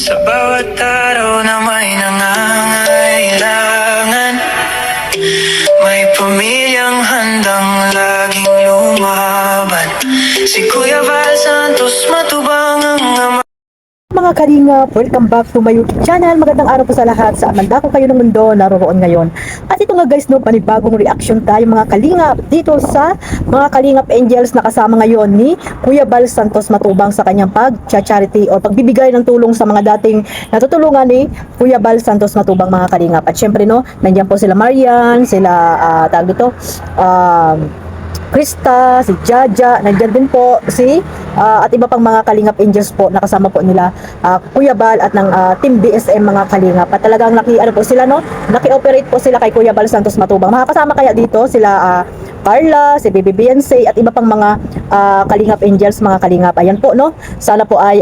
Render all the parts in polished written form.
Sa bawat araw na may nangangailangan, may pamilyang handang laging lumaban. Si Kuya Val Santos matubang ang ama. Mga kalingap, welcome back to my YouTube channel. Magandang araw po sa lahat sa amanda ko kayo ng mundo naroroon ngayon. At ito nga guys, no, panibagong reaction tayo mga kalingap dito sa mga kalingap angels na kasama ngayon ni Kuya Val Santos Matubang sa kanyang pag-charity o pagbibigay ng tulong sa mga dating natutulungan ni Kuya Val Santos Matubang mga kalingap. At syempre no, nandiyan po sila Marian, sila tawag dito, Krista, si Jaja, nandiyan din po si at iba pang mga kalingap angels po nakasama po nila Kuya Val at ng Team BSM mga kalingap. At talagang po sila no, naki-operate po sila kay Kuya Val Santos Matubang. Makakasama kaya dito sila Carla, si Baby Beyonce at iba pang mga kalingap angels mga kalingap. Ayan po no, sana po ay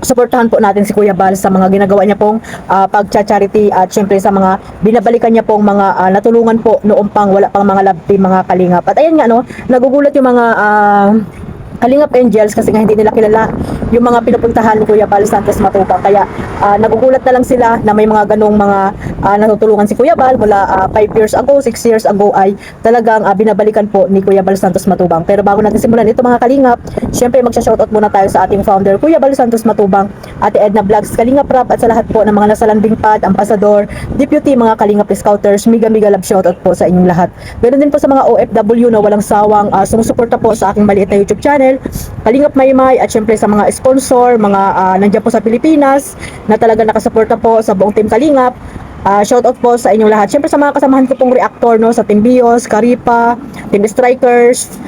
suportahan po natin si Kuya Val sa mga ginagawa niya pong pag-charity at syempre sa mga binabalikan niya pong mga natulungan po noong pang wala pang mga love team mga kalingap. At ayan nga no, nagugulat yung mga kalingap angels kasi nga hindi nila kilala yung mga pinupuntahan ni Kuya Val Santos Matubang. Kaya nagugulat na lang sila na may mga ganong mga natutulungan si Kuya Val mula 5 years ago, 6 years ago ay talagang binabalikan po ni Kuya Val Santos Matubang. Pero bago natin simulan ito mga kalingap, syempre magsha-shoutout muna tayo sa ating founder Kuya Val Santos Matubang, Ate Edna Vlogs, Kalingap Rap at sa lahat po ng mga nasa landing pad, ambasador, deputy, mga kalingap scouters, mega love shoutout po sa inyong lahat. Ganoon din po sa mga OFW na walang sawang sumusuporta po sa aking maliit na YouTube channel, Kalingap Maymay, at syempre sa mga sponsor, mga nandiyan po sa Pilipinas na talaga nakasuporta po sa buong Team Kalingap. Shoutout po sa inyong lahat. Syempre sa mga kasamahan ko pong reactor no, sa Team Bios, Karipa, Team Strikers,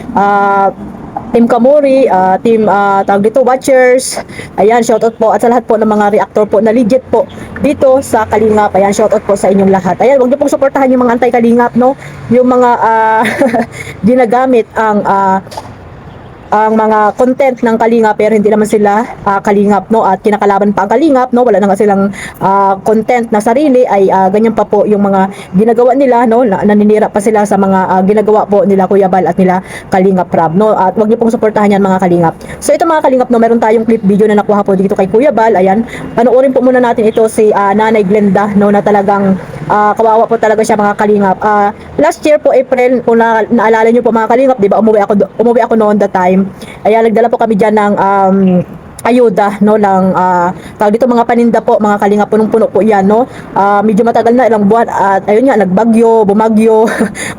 Team Kamuri, Team tawag dito, Watchers. Ayan, shoutout po at sa lahat po ng mga reactor po na legit po dito sa Kalingap. Ayan, shoutout po sa inyong lahat. Ayan, huwag niyo pong suportahan yung mga anti-Kalingap no, yung mga ginagamit ang mga content ng Kalingap pero hindi naman sila Kalingap no, at kinakalaban pa ang Kalingap no, wala na nga silang content na sarili ay ganyan pa po yung mga ginagawa nila no, naninira pa sila sa mga ginagawa po nila Kuya Val at nila Kalingap Rab no. At wag niyo pong suportahan yan mga Kalingap. So ito mga Kalingap no, meron tayong clip video na nakuha po dito kay Kuya Val. Ayan, panoorin po muna natin ito si Nanay Glenda no, na talagang kawawa po talaga siya mga Kalingap. Last year po April, kung naalala niyo po mga Kalingap, di ba umuwi ako noon that time. Ayan, nagdala po kami diyan ng ayuda no, ng tawag dito mga paninda po mga Kalingap, punong-puno po yan no. Medyo matagal na, ilang buwan, at ayun nga, nagbagyo, bumagyo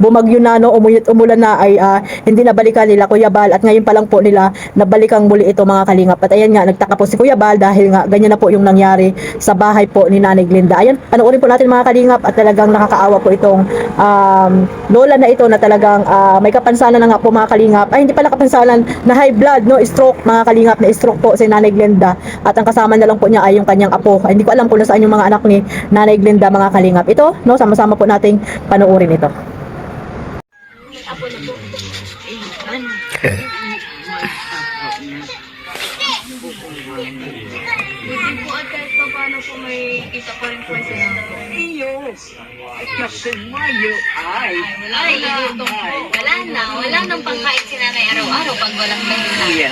bumagyo na no, umulan na ay hindi nabalikan nila Kuya Val at ngayon pa lang po nila nabalikan muli ito mga Kalingap. At ayan nga, nagtaka po si Kuya Val dahil nga ganyan na po yung nangyari sa bahay po ni Nanay Glenda. Ayan, panoorin po natin mga Kalingap at talagang nakakaawa po itong lola na ito na talagang may kapansanan na nga po mga Kalingap. Ay, hindi pala kapansanan, na high blood no, stroke mga Kalingap, na stroke po si Nanay Glenda at ang kasama na lang po niya ay yung kanyang apo. Ay, hindi ko alam kung nasaan yung mga anak ni Nanay Glenda mga Kalingap. Ito no, sama-sama po nating panoorin ito. Apo na po. Buti po at kahit pa paano po may kita pa rin po sila. Iyo, kasi mayo ay. Wala nang pangkain si nanay araw-araw pag walang mahina. Iya.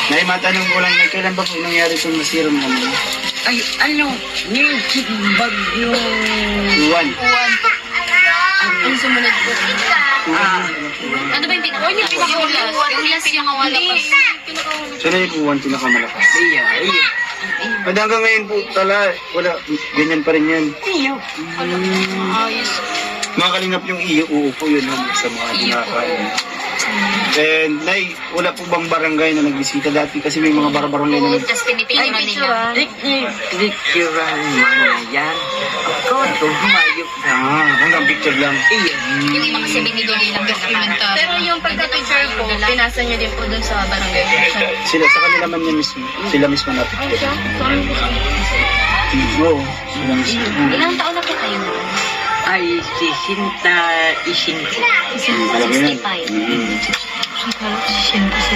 Nay, matanong ko lang, may kailan ba po nangyari itong masirang naman? Ay, ano, yung bagyo. Iwan. Ang sumunod po. Ano ba yung pinakawalas? Yung last yung nawala pa. Sino yung uwan pinakamalakas? Iya, iya. At hanggang ngayon po, wala, ganyan pa rin yan. Iyo. Ayos. Mga Kalingap, yung iyo, uupo yun sa mga kinakain. And, Nay, wala po bang barangay na nagbisita dati? Kasi may mga barangay na Tapos pinipicturean nila. Picturean mo na yan. Ako, ito, humayop na. Hanggang picture lang. Iya. Yung mga kasi binibigay lang dokumentar. Pero yung pagka-picture po, pinasa nyo din po dun sa barangay. Sila, sa kanila man yan mismo. Sila mismo na picture. Oo, sila mismo. Ilang taon na po kayo? Ay, isinta. 65.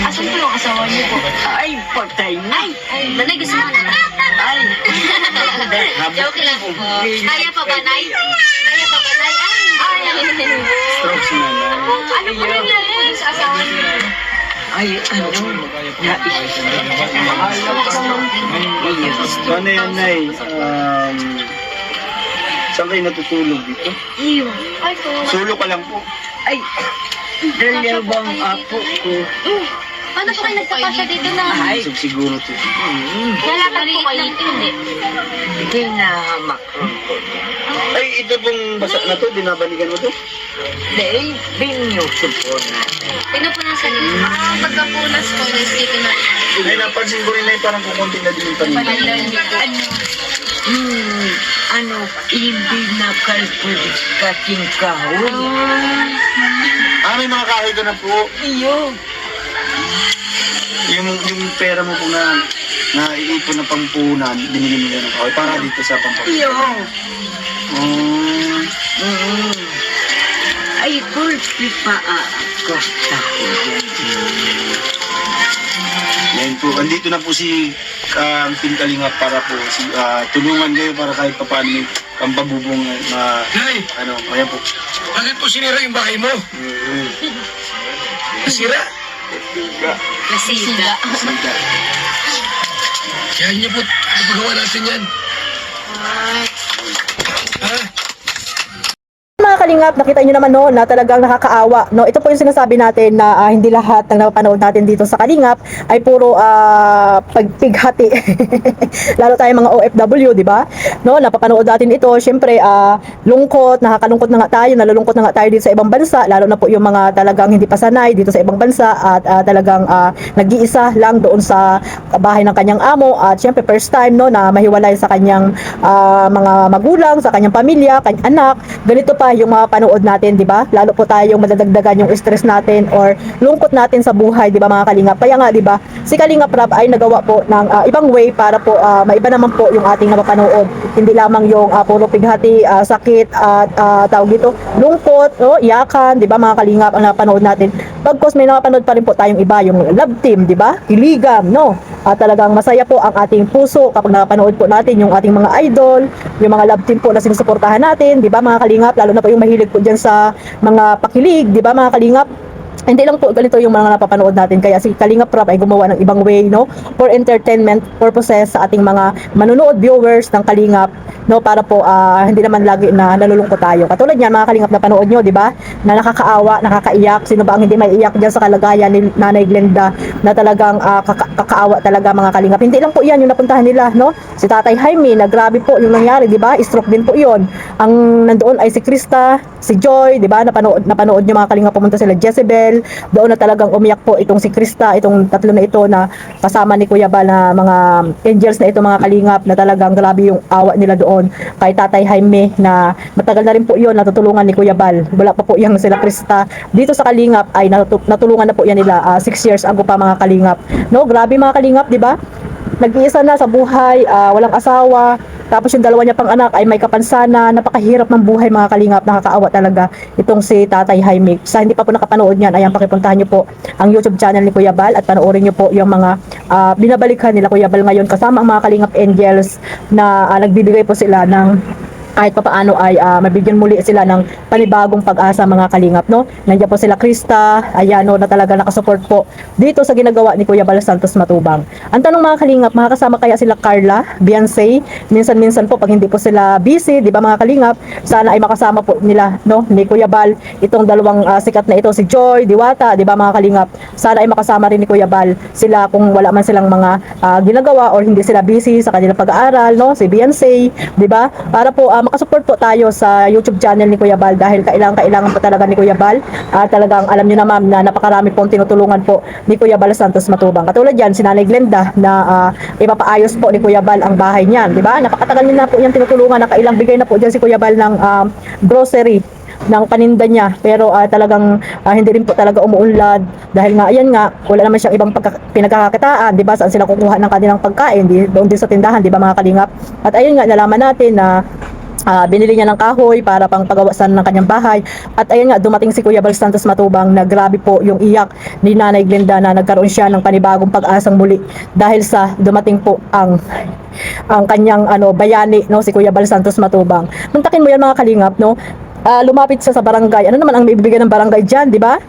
Asan po yung asawa niyo po? Ay, patay na. Nanay, gusto mo na? Ay, Joke lang po. Kaya pa ba, Nay? Kaya pa ba, Nay? Ay! Stroke si nanay. Ano po nangyari po dun sa asawa niyo? ay, ano, Paano yan, Nay? Saan kayo natutulog dito? Iyo. Ay, so. Solo ka lang po. Ay, dalawang apo ko. Paano po kayo nagkakasya dito na? Ay, Siguro to. Lalakad po kayo. Hindi. ginahamakron ko. Ay, ito pong basa na to, dinabalikan mo to? Dahil binyuso po natin. Pinupunasan niyo. Pagkapunas po, dito na. Ay, napansin ko rin na parang kukunti na din yung paningin. Ano, hindi nakalpulis kasing kahoy. May mga kahoy ka na po. Iyo. Yung pera mo po na naiipon na pampunan, binili mo yan ng kahoy para dito sa pampunan. Iyo. Oh. Ay, kulpi pa ako sa kuyan. Yan po, andito na po si Team Kalingap para po tulungan kayo para kahit pa paano may pampabubong na Nay, ayan po. bakit po sinira yung bahay mo? Nasira? Nasida. Kaya niyo po, ipagawa natin yan. Ha? Mga kalingap, nakita nyo naman no, na talagang nakakaawa. No, ito po yung sinasabi natin na hindi lahat ng napapanood natin dito sa kalingap ay puro pagpighati. Lalo tayong mga OFW, di ba? No, napapanood natin ito. Syempre, lungkot, nakakalungkot na nga tayo, nalulungkot na nga tayo dito sa ibang bansa, lalo na po yung mga talagang hindi pa sanay dito sa ibang bansa at talagang nag-iisa lang doon sa bahay ng kanyang amo at syempre first time no na mahiwalay sa kanyang mga magulang, sa kanyang pamilya, kanyang anak. Ganito pa yung mga panood natin, di ba? Lalo po tayong madadagdagan yung stress natin or lungkot natin sa buhay, di ba mga kalingap? Kaya nga, di ba? Si Kalingap Rab ay nagawa po ng ibang way para po maiba naman po yung ating napapanood. Hindi lamang yung puro pighati, sakit at tawag dito, lungkot, no? Iyakan, di ba mga kalingap ang napapanood natin. Pagkos may napapanood pa rin po tayong iba, yung love team, di ba? Kiligam, no? Talagang masaya po ang ating puso kapag napapanood po natin yung ating mga idol, yung mga love team po na sinusuportahan natin, di ba mga kalingap? Lalo na po yung mahilig po dyan sa mga pakilig, di ba mga kalingap? Hindi lang po ganito yung mga napapanood natin, kaya si Kalingap Rab ay gumawa ng ibang way, no, for entertainment purposes sa ating mga manonood viewers ng Kalingap, no, para po hindi naman lagi na nalulungkot tayo. Katulad niyan mga Kalingap na panood nyo, di ba, na nakakaawa, nakakaiyak. Sino ba ang hindi maiiyak diyan sa kalagayan ni Nanay Glenda na talagang kakaawa talaga mga Kalingap. Hindi lang po yan yung napuntahan nila, no, si Tatay Jaime na grabe po yung nangyari, di ba, stroke din po yon. Ang nandoon ay si Krista, si Joy, di ba, napanood nyo mga Kalingap, pumunta sila Jezebel. Doon na talagang umiyak po itong si Krista, itong tatlo na ito na kasama ni Kuya Bal na mga angels na ito mga Kalingap, na talagang grabe yung awa nila doon kay Tatay Jaime na matagal na rin po yun natutulungan ni Kuya Bal. Wala pa po yung sila Krista dito sa Kalingap ay natulungan na po yan nila 6 years ago pa mga Kalingap, no? Grabe mga Kalingap, di ba? Nag-iisa na sa buhay, walang asawa, tapos yung dalawa niya pang anak ay may kapansana. Napakahirap ng buhay mga Kalingap, nakakaawa talaga itong si Tatay Jaime. Sa hindi pa po nakapanood niyan, ayan, pakipuntahan niyo po ang YouTube channel ni Kuya Bal at panoorin niyo po yung mga binabalikan nila Kuya Bal ngayon kasama ang mga Kalingap Angels na nagbibigay po sila ng kahit pa paano ay mabigyan muli sila ng panibagong pag-asa mga Kalingap, no? Nandiyan po sila Krista, ayan, no, na talaga nakasupport po dito sa ginagawa ni Kuya Bal Santos Matubang. Ang tanong mga Kalingap, makakasama kaya sila Carla, Beyonce? Minsan-minsan po pag hindi po sila busy, di ba mga Kalingap, sana ay makasama po nila, no, ni Kuya Bal itong dalawang sikat na ito, si Joy, Diwata, di ba mga Kalingap? Sana ay makasama rin ni Kuya Bal sila kung wala man silang mga ginagawa or hindi sila busy sa kanilang pag-aaral, no? Si Beyonce, di ba? Para po makasupport po tayo sa YouTube channel ni Kuya Bal dahil kailangan po talaga ni Kuya Bal. Talagang alam niyo na ma'am na napakarami pong tinutulungan po ni Kuya Bal Santos Matubang. Katulad yan, si Nanay Glenda na ipapaayos po ni Kuya Bal ang bahay niyan, di ba? Napakatagal niya na po yung tinutulungan, nakailang bigay na po dyan si Kuya Bal ng grocery ng paninda niya, pero talagang hindi rin po talaga umuunlad dahil nga ayan nga wala naman siyang ibang pinagkakakitaan, di ba? Saan sila kukuha ng kanilang pagkain? Doon din sa tindahan, di ba mga Kalingap? At ayun nga, nalaman natin na binili niya ng kahoy para pang pagawasan ng kanyang bahay. At ayun nga, dumating si Kuya Bal Santos Matubang na grabe po yung iyak ni Nanay Glenda na nagkaroon siya ng panibagong pag-asang muli dahil sa dumating po ang kanyang bayani, no, si Kuya Bal Santos Matubang. Muntakin mo yan mga Kalingap, no? Lumapit siya sa barangay. Ano naman ang bibigyan ng barangay diyan, di ba?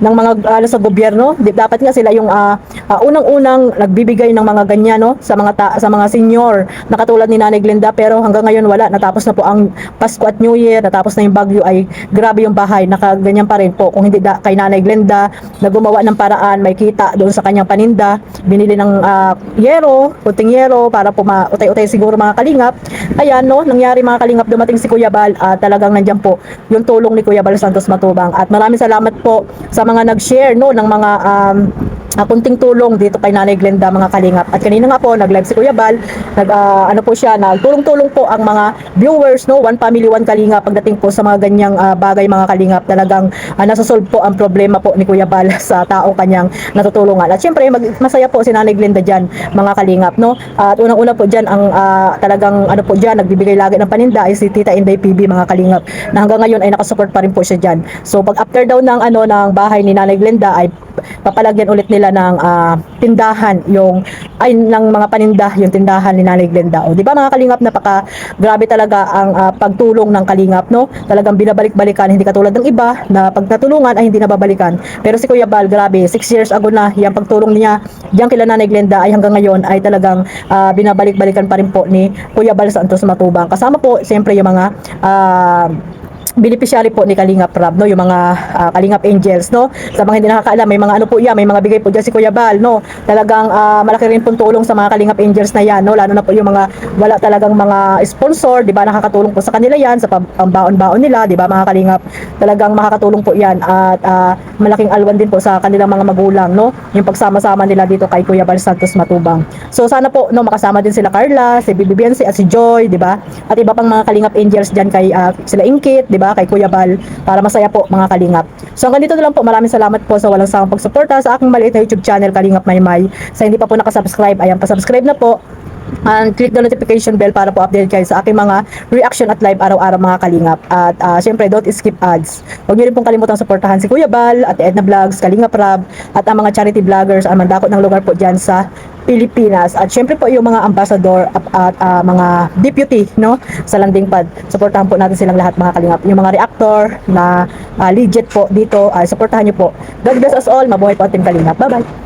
ng mga sa gobyerno. Dapat nga sila yung unang-unang nagbibigay ng mga ganyan, no, sa sa mga senior na katulad ni Nanay Glenda, pero hanggang ngayon wala. Natapos na po ang Pasko at New Year, natapos na yung bagyo, ay grabe yung bahay, nakaganyan pa rin po. Kung hindi kay Nanay Glenda na gumawa ng paraan, may kita doon sa kanyang paninda, binili ng yero, puting yero para po mautay-utay siguro mga kalingap. Ayan, no, nangyari mga kalingap, dumating si Kuya Bal, talagang nandiyan po yung tulong ni Kuya Bal Santos Matubang. At maraming salamat po sa mga nag-share, no, ng mga kunting tulong dito kay Nanay Glenda mga kalingap. At kanina nga po nag-live si Kuya Bal, ano po siya, nagtulong-tulong po ang mga viewers, no, one family one kalingap pagdating po sa mga ganyang bagay mga kalingap. Talagang nasosolve po ang problema po ni Kuya Bal sa taong kanyang natutulungan. At syempre masaya po si Nanay Glenda diyan mga kalingap, no. At unang-una po diyan ang talagang ano po diyan nagbibigay lagi ng paninda ay si Tita Inday PB mga kalingap, na hanggang ngayon ay nakasupport pa rin po siya diyan. So pag after daw ng ng bahay ni Nanay Glenda ay papalagyan ulit nila ng tindahan ng mga paninda yung tindahan ni Nanay Glenda. O di ba mga kalingap, napaka grabe talaga ang pagtulong ng kalingap, no? Talagang binabalik-balikan, hindi katulad ng iba na pag natulungan ay hindi nababalikan. Pero si Kuya Bal, grabe, 6 years ago na yung pagtulong niya diyan kila Nanay Glenda ay hanggang ngayon ay talagang binabalik-balikan pa rin po ni Kuya Bal Santos Matubang. Kasama po siyempre yung mga beneficiary po ni Kalingap Rab, no, yung mga Kalingap Angels, no. Sa mga hindi nakakaalam, may mga ano po yan, may mga bigay po dyan si Kuya Bal, no. Talagang malaki rin pong tulong sa mga Kalingap Angels na yan, no, lalo na po yung mga wala talagang mga sponsor, di ba, nakakatulong po sa kanila yan sa pambaon-baon nila, di ba mga Kalingap. Talagang makakatulong po yan at malaking alwan din po sa kanilang mga magulang, no, yung pagsama-sama nila dito kay Kuya Bal Santos Matubang. So sana po, no, makasama din sila Carla, si Bibi Bianci at si Joy, di ba, at iba pang mga Kalingap Angels dyan kay sila Inkit, di ba, kay Kuya Bal, para masaya po mga kalingap. So hanggang dito na lang po, maraming salamat po sa walang sawang pagsuporta sa aking maliit na YouTube channel Kalingap Maymay. Sa hindi pa po nakasubscribe, ayan, pasubscribe na po and click the notification bell para po update kayo sa aking mga reaction at live araw-araw mga kalingap. At syempre, don't skip ads. Huwag niyo rin pong kalimutang suportahan si Kuya Bal at Edna Vlogs, Kalingap Rab, at ang mga charity vloggers ang mandakot ng lugar po dyan sa Pilipinas. At syempre po yung mga ambassador at mga deputy, no, sa landing pad. Suportahan po natin silang lahat mga kalingap. Yung mga reactor na legit po dito, suportahan niyo po. God bless us all. Mabuhay po ating kalingap. Bye-bye.